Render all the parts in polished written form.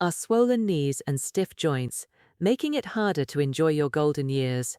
are swollen knees and stiff joints, making it harder to enjoy your golden years.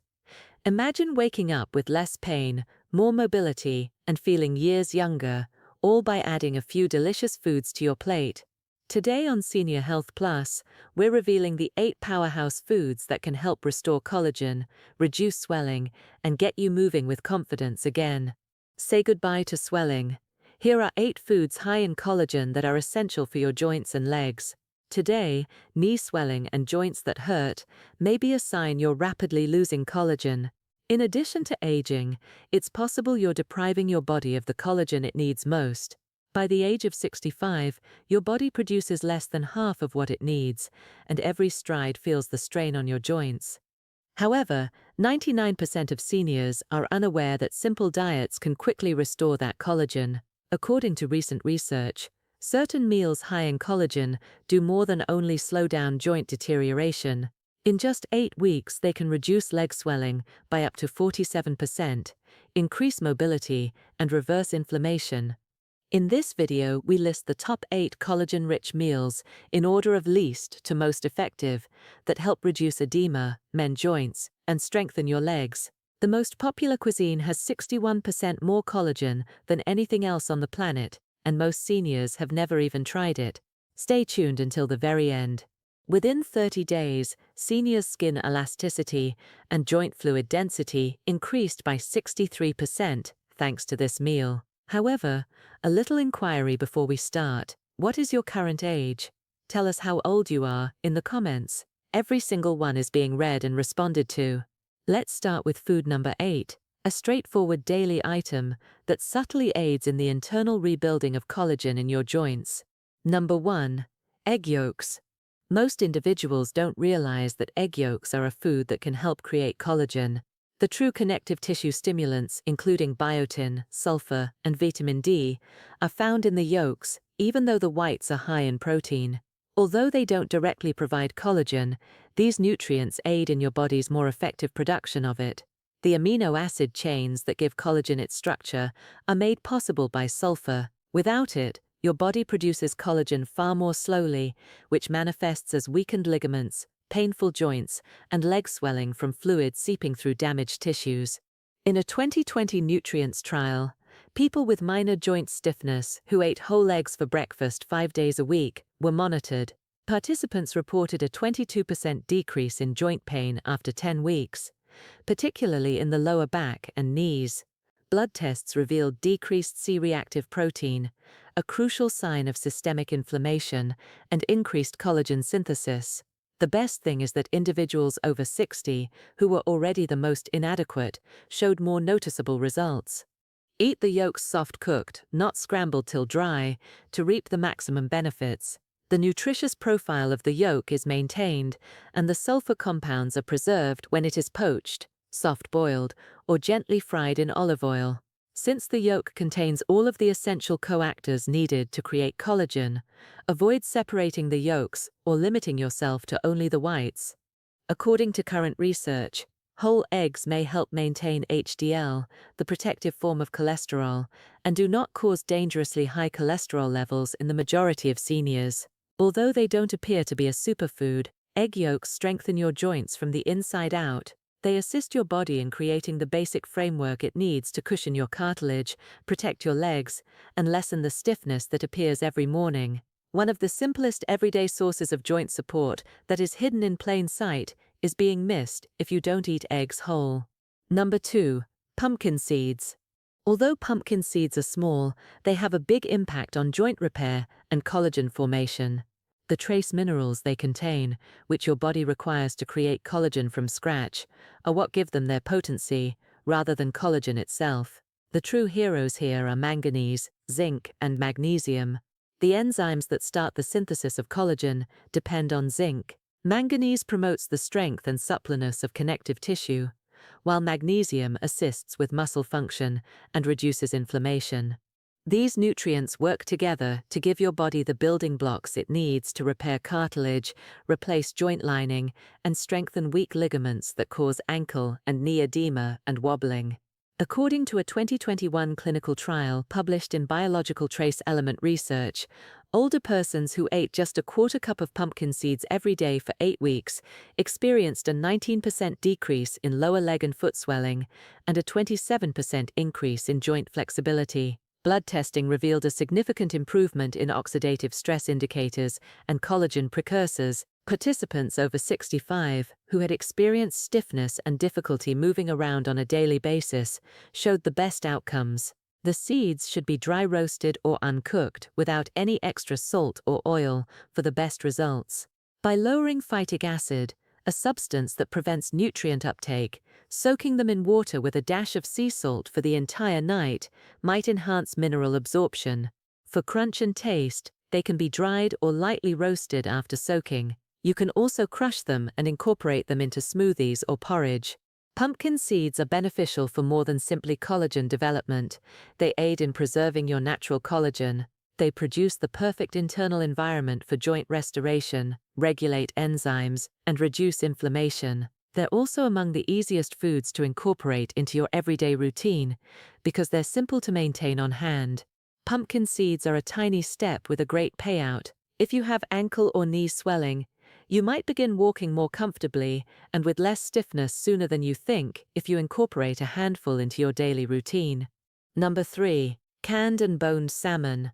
Imagine waking up with less pain, more mobility, and feeling years younger, all by adding a few delicious foods to your plate. Today on Senior Health Plus, we're revealing the 8 powerhouse foods that can help restore collagen, reduce swelling, and get you moving with confidence again. Say goodbye to swelling. Here are 8 foods high in collagen that are essential for your joints and legs. Today, knee swelling and joints that hurt may be a sign you're rapidly losing collagen. In addition to aging, it's possible you're depriving your body of the collagen it needs most. By the age of 65, your body produces less than half of what it needs, and every stride feels the strain on your joints. However, 99% of seniors are unaware that simple diets can quickly restore that collagen. According to recent research, certain meals high in collagen do more than only slow down joint deterioration. In just 8 weeks, they can reduce leg swelling by up to 47%, increase mobility, and reverse inflammation. In this video, we list the top 8 collagen-rich meals in order of least to most effective that help reduce edema, mend joints, and strengthen your legs. The most popular cuisine has 61% more collagen than anything else on the planet, and most seniors have never even tried it. Stay tuned until the very end. Within 30 days, seniors' skin elasticity and joint fluid density increased by 63% thanks to this meal. However, a little inquiry before we start. What is your current age? Tell us how old you are in the comments. Every single one is being read and responded to. Let's start with food number 8, a straightforward daily item that subtly aids in the internal rebuilding of collagen in your joints. Number 1. Egg yolks. Most individuals don't realize that egg yolks are a food that can help create collagen. The true connective tissue stimulants, including biotin, sulfur, and vitamin D, are found in the yolks, even though the whites are high in protein. Although they don't directly provide collagen, these nutrients aid in your body's more effective production of it. The amino acid chains that give collagen its structure are made possible by sulfur. Without it, your body produces collagen far more slowly, which manifests as weakened ligaments, painful joints, and leg swelling from fluid seeping through damaged tissues. In a 2020 nutrients trial, people with minor joint stiffness who ate whole eggs for breakfast 5 days a week were monitored. Participants reported a 22% decrease in joint pain after 10 weeks, particularly in the lower back and knees. Blood tests revealed decreased C-reactive protein, a crucial sign of systemic inflammation, and increased collagen synthesis. The best thing is that individuals over 60, who were already the most inadequate, showed more noticeable results. Eat the yolks soft-cooked, not scrambled till dry, to reap the maximum benefits. The nutritious profile of the yolk is maintained, and the sulfur compounds are preserved when it is poached, soft-boiled, or gently fried in olive oil. Since the yolk contains all of the essential coactors needed to create collagen, avoid separating the yolks or limiting yourself to only the whites. According to current research, whole eggs may help maintain HDL, the protective form of cholesterol, and do not cause dangerously high cholesterol levels in the majority of seniors. Although they don't appear to be a superfood, egg yolks strengthen your joints from the inside out. They assist your body in creating the basic framework it needs to cushion your cartilage, protect your legs, and lessen the stiffness that appears every morning. One of the simplest everyday sources of joint support that is hidden in plain sight is being missed if you don't eat eggs whole. Number 2. Pumpkin seeds. Although pumpkin seeds are small, they have a big impact on joint repair and collagen formation. The trace minerals they contain, which your body requires to create collagen from scratch, are what give them their potency, rather than collagen itself. The true heroes here are manganese, zinc, and magnesium. The enzymes that start the synthesis of collagen depend on zinc. Manganese promotes the strength and suppleness of connective tissue, while magnesium assists with muscle function and reduces inflammation. These nutrients work together to give your body the building blocks it needs to repair cartilage, replace joint lining, and strengthen weak ligaments that cause ankle and knee edema and wobbling. According to a 2021 clinical trial published in Biological Trace Element Research, Older persons who ate just a quarter cup of pumpkin seeds every day for 8 weeks experienced a 19% decrease in lower leg and foot swelling and a 27% increase in joint flexibility. Blood testing revealed a significant improvement in oxidative stress indicators and collagen precursors. Participants over 65 who had experienced stiffness and difficulty moving around on a daily basis showed the best outcomes. The seeds should be dry roasted or uncooked without any extra salt or oil for the best results. By lowering phytic acid, a substance that prevents nutrient uptake, soaking them in water with a dash of sea salt for the entire night might enhance mineral absorption. For crunch and taste, they can be dried or lightly roasted after soaking. You can also crush them and incorporate them into smoothies or porridge. Pumpkin seeds are beneficial for more than simply collagen development. They aid in preserving your natural collagen. They produce the perfect internal environment for joint restoration, regulate enzymes, and reduce inflammation. They're also among the easiest foods to incorporate into your everyday routine because they're simple to maintain on hand. Pumpkin seeds are a tiny step with a great payout. If you have ankle or knee swelling, you might begin walking more comfortably and with less stiffness sooner than you think if you incorporate a handful into your daily routine. Number 3. Canned and boned salmon.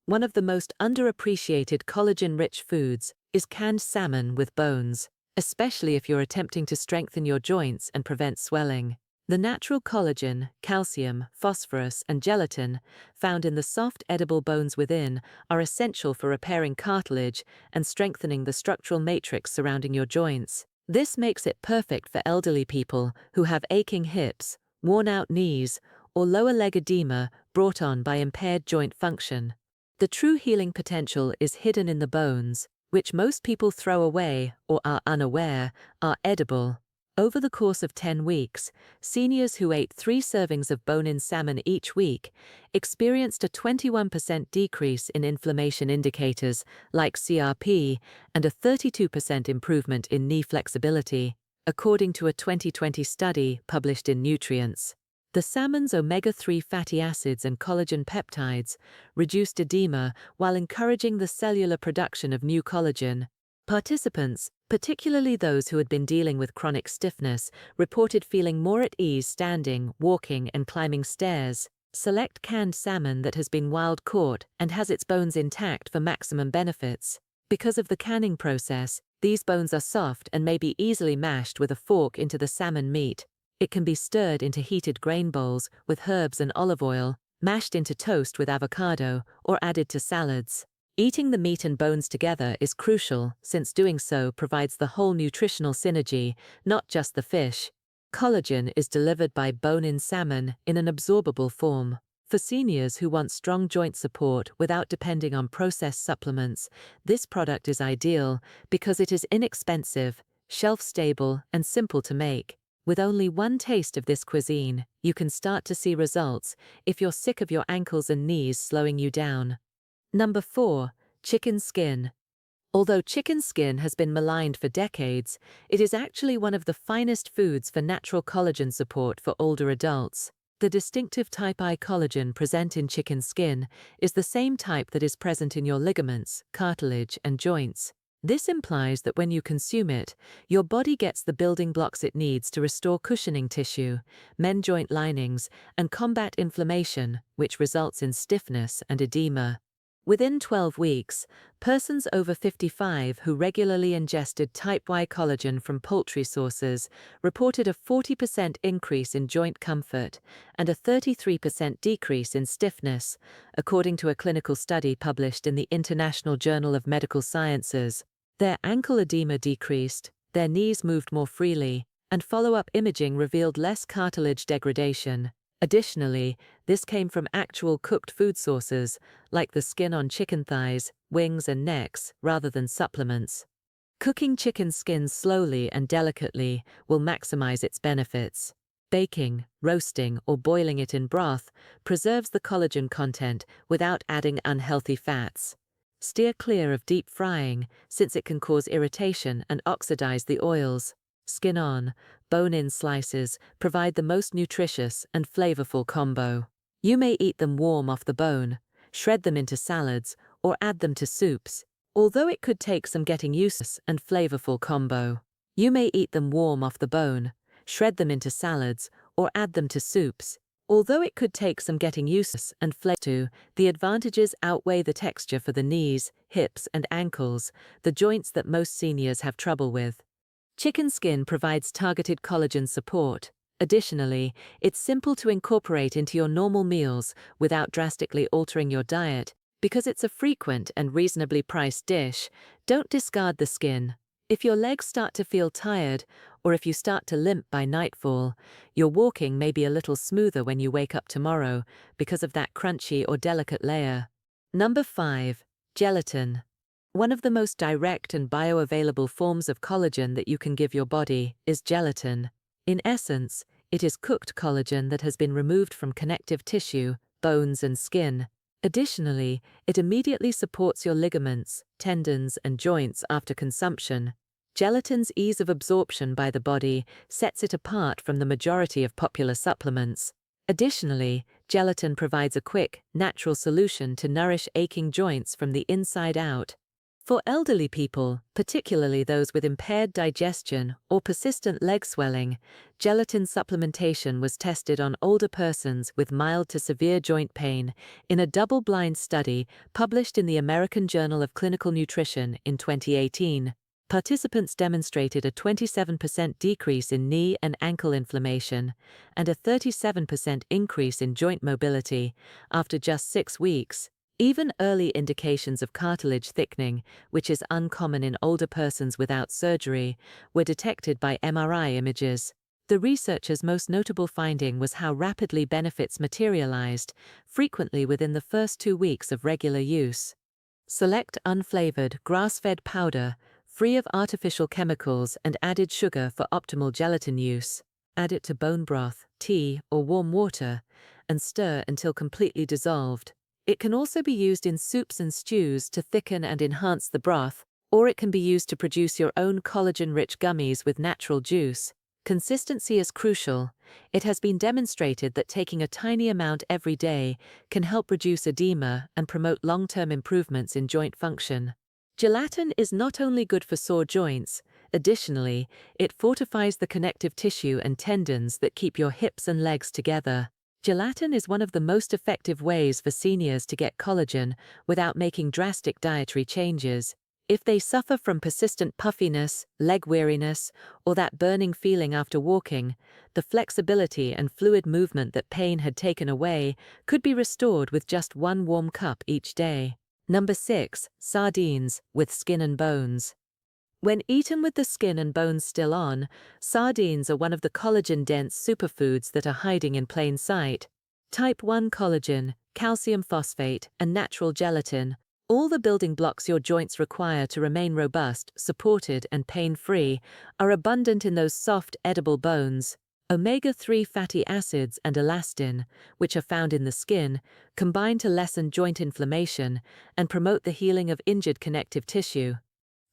One of the most underappreciated collagen-rich foods is canned salmon with bones, especially if you're attempting to strengthen your joints and prevent swelling. The natural collagen, calcium, phosphorus, and gelatin found in the soft edible bones within are essential for repairing cartilage and strengthening the structural matrix surrounding your joints. This makes it perfect for elderly people who have aching hips, worn-out knees, or lower leg edema brought on by impaired joint function. The true healing potential is hidden in the bones, which most people throw away or are unaware are edible. Over the course of 10 weeks, seniors who ate 3 servings of bone-in salmon each week experienced a 21% decrease in inflammation indicators like CRP and a 32% improvement in knee flexibility, according to a 2020 study published in Nutrients. The salmon's omega-3 fatty acids and collagen peptides reduced edema while encouraging the cellular production of new collagen. Participants, particularly those who had been dealing with chronic stiffness, reported feeling more at ease standing, walking, and climbing stairs. Select canned salmon that has been wild-caught and has its bones intact for maximum benefits. Because of the canning process, these bones are soft and may be easily mashed with a fork into the salmon meat. It can be stirred into heated grain bowls with herbs and olive oil, mashed into toast with avocado, or added to salads. Eating the meat and bones together is crucial since doing so provides the whole nutritional synergy, not just the fish. Collagen is delivered by bone-in salmon in an absorbable form. For seniors who want strong joint support without depending on processed supplements, this product is ideal because it is inexpensive, shelf-stable, and simple to make. With only one taste of this cuisine, you can start to see results if you're sick of your ankles and knees slowing you down. Number 4. Chicken skin. Although chicken skin has been maligned for decades, it is actually one of the finest foods for natural collagen support for older adults. The distinctive type I collagen present in chicken skin is the same type that is present in your ligaments, cartilage, and joints. This implies that when you consume it, your body gets the building blocks it needs to restore cushioning tissue, mend joint linings, and combat inflammation, which results in stiffness and edema. Within 12 weeks, persons over 55 who regularly ingested type Y collagen from poultry sources reported a 40% increase in joint comfort and a 33% decrease in stiffness, according to a clinical study published in the International Journal of Medical Sciences. Their ankle edema decreased, their knees moved more freely, and follow-up imaging revealed less cartilage degradation. Additionally, this came from actual cooked food sources, like the skin on chicken thighs, wings, and necks, rather than supplements. Cooking chicken skin slowly and delicately will maximize its benefits. Baking, roasting, or boiling it in broth preserves the collagen content without adding unhealthy fats. Steer clear of deep frying, since it can cause irritation and oxidize the oils. Skin on, bone-in slices provide the most nutritious and flavorful combo. You may eat them warm off the bone, shred them into salads, or add them to soups, although it could take some getting used to and flavorful combo. You may eat them warm off the bone, shred them into salads, or add them to soups, although it could take some getting used and flavor to. The advantages outweigh the texture for the knees, hips, and ankles, the joints that most seniors have trouble with. Chicken skin provides targeted collagen support. Additionally, it's simple to incorporate into your normal meals without drastically altering your diet. Because it's a frequent and reasonably priced dish, don't discard the skin. If your legs start to feel tired, or if you start to limp by nightfall, your walking may be a little smoother when you wake up tomorrow because of that crunchy or delicate layer. Number 5. Gelatin. One of the most direct and bioavailable forms of collagen that you can give your body is gelatin. In essence, it is cooked collagen that has been removed from connective tissue, bones, and skin. Additionally, it immediately supports your ligaments, tendons, and joints after consumption. Gelatin's ease of absorption by the body sets it apart from the majority of popular supplements. Additionally, gelatin provides a quick, natural solution to nourish aching joints from the inside out. For elderly people, particularly those with impaired digestion or persistent leg swelling, gelatin supplementation was tested on older persons with mild to severe joint pain in a double-blind study published in the American Journal of Clinical Nutrition in 2018. Participants demonstrated a 27% decrease in knee and ankle inflammation and a 37% increase in joint mobility after just 6 weeks. Even early indications of cartilage thickening, which is uncommon in older persons without surgery, were detected by MRI images. The researchers' most notable finding was how rapidly benefits materialized, frequently within the first 2 weeks of regular use. Select unflavored, grass-fed powder, free of artificial chemicals and added sugar for optimal gelatin use. Add it to bone broth, tea, or warm water, and stir until completely dissolved. It can also be used in soups and stews to thicken and enhance the broth, or it can be used to produce your own collagen-rich gummies with natural juice. Consistency is crucial. It has been demonstrated that taking a tiny amount every day can help reduce edema and promote long-term improvements in joint function. Gelatin is not only good for sore joints, additionally, it fortifies the connective tissue and tendons that keep your hips and legs together. Gelatin is one of the most effective ways for seniors to get collagen without making drastic dietary changes. If they suffer from persistent puffiness, leg weariness, or that burning feeling after walking, the flexibility and fluid movement that pain had taken away could be restored with just 1 warm cup each day. Number 6. Sardines, with skin and bones. When eaten with the skin and bones still on, sardines are one of the collagen-dense superfoods that are hiding in plain sight. Type 1 collagen, calcium phosphate, and natural gelatin, all the building blocks your joints require to remain robust, supported, and pain-free, are abundant in those soft, edible bones. Omega-3 fatty acids and elastin, which are found in the skin, combine to lessen joint inflammation and promote the healing of injured connective tissue.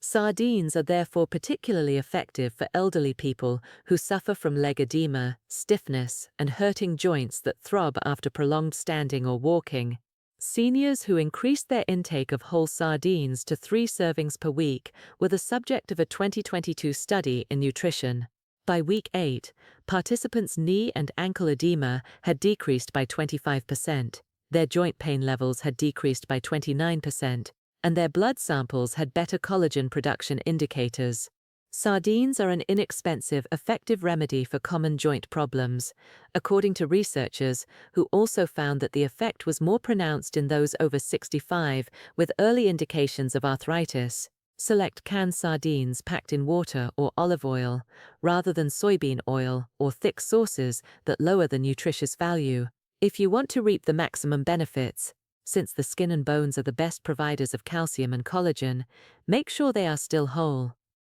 Sardines are therefore particularly effective for elderly people who suffer from leg edema, stiffness, and hurting joints that throb after prolonged standing or walking. Seniors who increased their intake of whole sardines to 3 servings per week were the subject of a 2022 study in nutrition. By week 8, participants' knee and ankle edema had decreased by 25%, their joint pain levels had decreased by 29%, and their blood samples had better collagen production indicators. Sardines are an inexpensive, effective remedy for common joint problems, according to researchers who also found that the effect was more pronounced in those over 65 with early indications of arthritis. Select canned sardines packed in water or olive oil, rather than soybean oil or thick sauces that lower the nutritious value. If you want to reap the maximum benefits, since the skin and bones are the best providers of calcium and collagen, make sure they are still whole.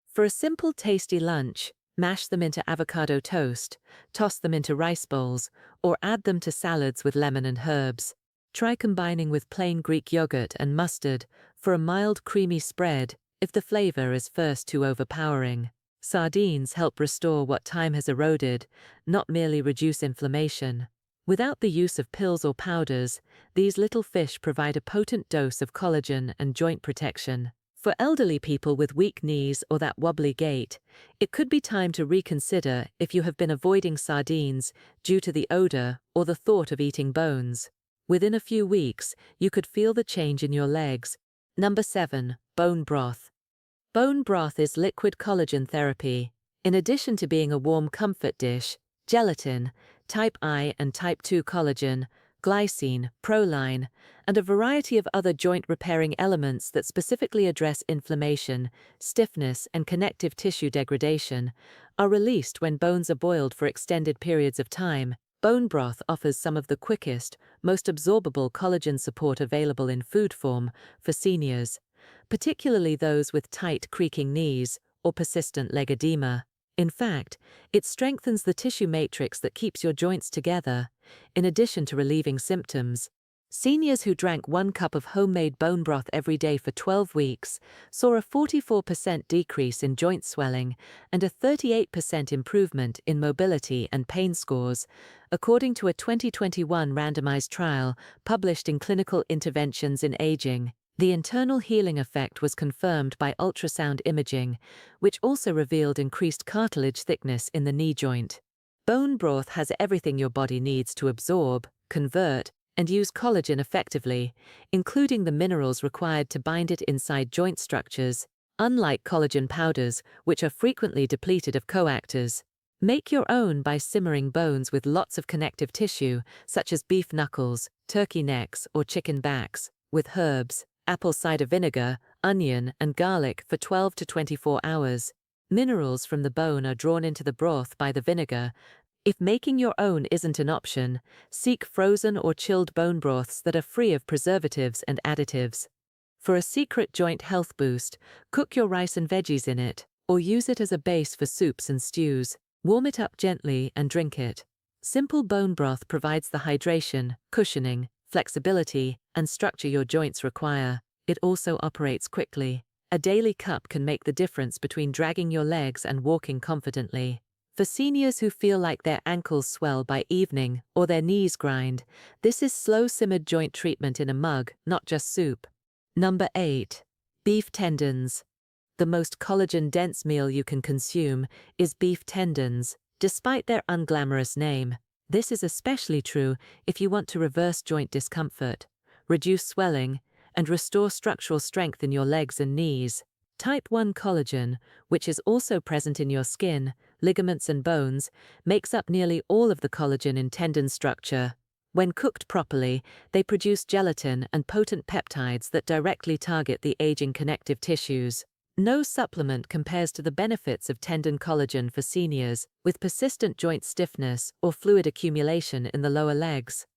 For a simple, tasty lunch, mash them into avocado toast, toss them into rice bowls, or add them to salads with lemon and herbs. Try combining with plain Greek yogurt and mustard for a mild, creamy spread if the flavor is first too overpowering. Sardines help restore what time has eroded, not merely reduce inflammation. Without the use of pills or powders, these little fish provide a potent dose of collagen and joint protection. For elderly people with weak knees or that wobbly gait, it could be time to reconsider if you have been avoiding sardines due to the odor or the thought of eating bones. Within a few weeks, you could feel the change in your legs. Number 7. Bone broth. Bone broth is liquid collagen therapy. In addition to being a warm comfort dish, gelatin, type I and type 2 collagen, glycine, proline, and a variety of other joint-repairing elements that specifically address inflammation, stiffness, and connective tissue degradation are released when bones are boiled for extended periods of time. Bone broth offers some of the quickest, most absorbable collagen support available in food form for seniors, particularly those with tight, creaking knees or persistent leg edema. In fact, it strengthens the tissue matrix that keeps your joints together, in addition to relieving symptoms. Seniors who drank 1 cup of homemade bone broth every day for 12 weeks saw a 44% decrease in joint swelling and a 38% improvement in mobility and pain scores, according to a 2021 randomized trial published in Clinical Interventions in Aging. The internal healing effect was confirmed by ultrasound imaging, which also revealed increased cartilage thickness in the knee joint. Bone broth has everything your body needs to absorb, convert, and use collagen effectively, including the minerals required to bind it inside joint structures, unlike collagen powders, which are frequently depleted of coactors. Make your own by simmering bones with lots of connective tissue, such as beef knuckles, turkey necks, or chicken backs, with herbs, apple cider vinegar, onion, and garlic for 12 to 24 hours. Minerals from the bone are drawn into the broth by the vinegar. If making your own isn't an option, seek frozen or chilled bone broths that are free of preservatives and additives. For a secret joint health boost, cook your rice and veggies in it, or use it as a base for soups and stews. Warm it up gently and drink it. Simple bone broth provides the hydration, cushioning, flexibility, and structure your joints require. It also operates quickly. A daily cup can make the difference between dragging your legs and walking confidently. For seniors who feel like their ankles swell by evening or their knees grind, this is slow-simmered joint treatment in a mug, not just soup. Number 8. Beef tendons. The most collagen-dense meal you can consume is beef tendons, despite their unglamorous name. This is especially true if you want to reverse joint discomfort, reduce swelling, and restore structural strength in your legs and knees. Type 1 collagen, which is also present in your skin, ligaments and bones, makes up nearly all of the collagen in tendon structure. When cooked properly, they produce gelatin and potent peptides that directly target the aging connective tissues. No supplement compares to the benefits of tendon collagen for seniors with persistent joint stiffness or fluid accumulation in the lower legs.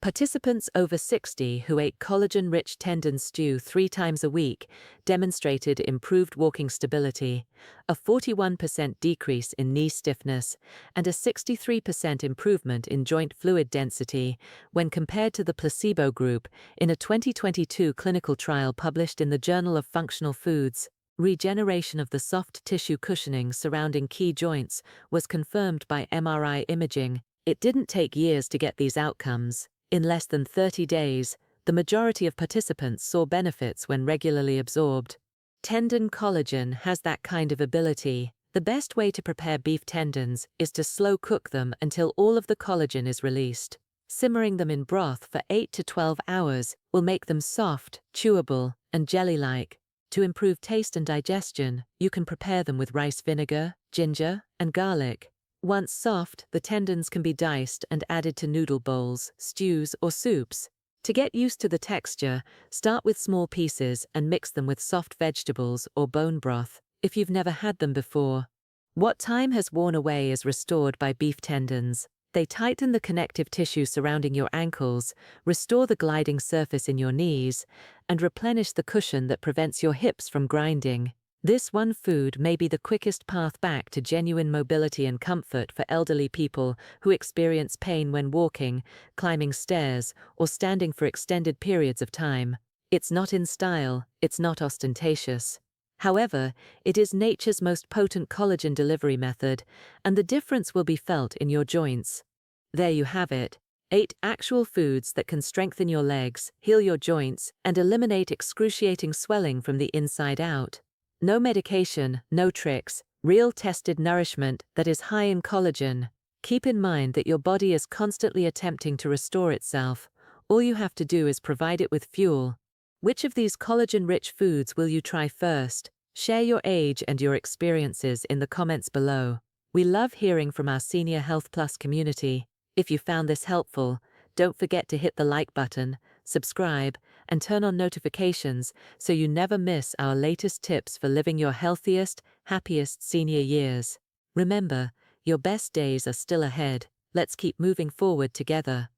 Participants over 60 who ate collagen-rich tendon stew 3 times a week demonstrated improved walking stability, a 41% decrease in knee stiffness, and a 63% improvement in joint fluid density when compared to the placebo group in a 2022 clinical trial published in the Journal of Functional Foods. Regeneration of the soft tissue cushioning surrounding key joints was confirmed by MRI imaging. It didn't take years to get these outcomes. In less than 30 days, the majority of participants saw benefits when regularly absorbed. Tendon collagen has that kind of ability. The best way to prepare beef tendons is to slow cook them until all of the collagen is released. Simmering them in broth for 8 to 12 hours will make them soft, chewable, and jelly-like. To improve taste and digestion, you can prepare them with rice vinegar, ginger, and garlic. Once soft, the tendons can be diced and added to noodle bowls, stews, or soups. To get used to the texture, start with small pieces and mix them with soft vegetables or bone broth, if you've never had them before. What time has worn away is restored by beef tendons. They tighten the connective tissue surrounding your ankles, restore the gliding surface in your knees, and replenish the cushion that prevents your hips from grinding. This one food may be the quickest path back to genuine mobility and comfort for elderly people who experience pain when walking, climbing stairs, or standing for extended periods of time. It's not in style, it's not ostentatious. However, it is nature's most potent collagen delivery method, and the difference will be felt in your joints. There you have it. 8 actual foods that can strengthen your legs, heal your joints, and eliminate excruciating swelling from the inside out. No medication, no tricks, real tested nourishment that is high in collagen. Keep in mind that your body is constantly attempting to restore itself. All you have to do is provide it with fuel. Which of these collagen-rich foods will you try first? Share your age and your experiences in the comments below. We love hearing from our Senior Health Plus community. If you found this helpful, don't forget to hit the like button, subscribe, and turn on notifications so you never miss our latest tips for living your healthiest, happiest senior years. Remember, your best days are still ahead. Let's keep moving forward together.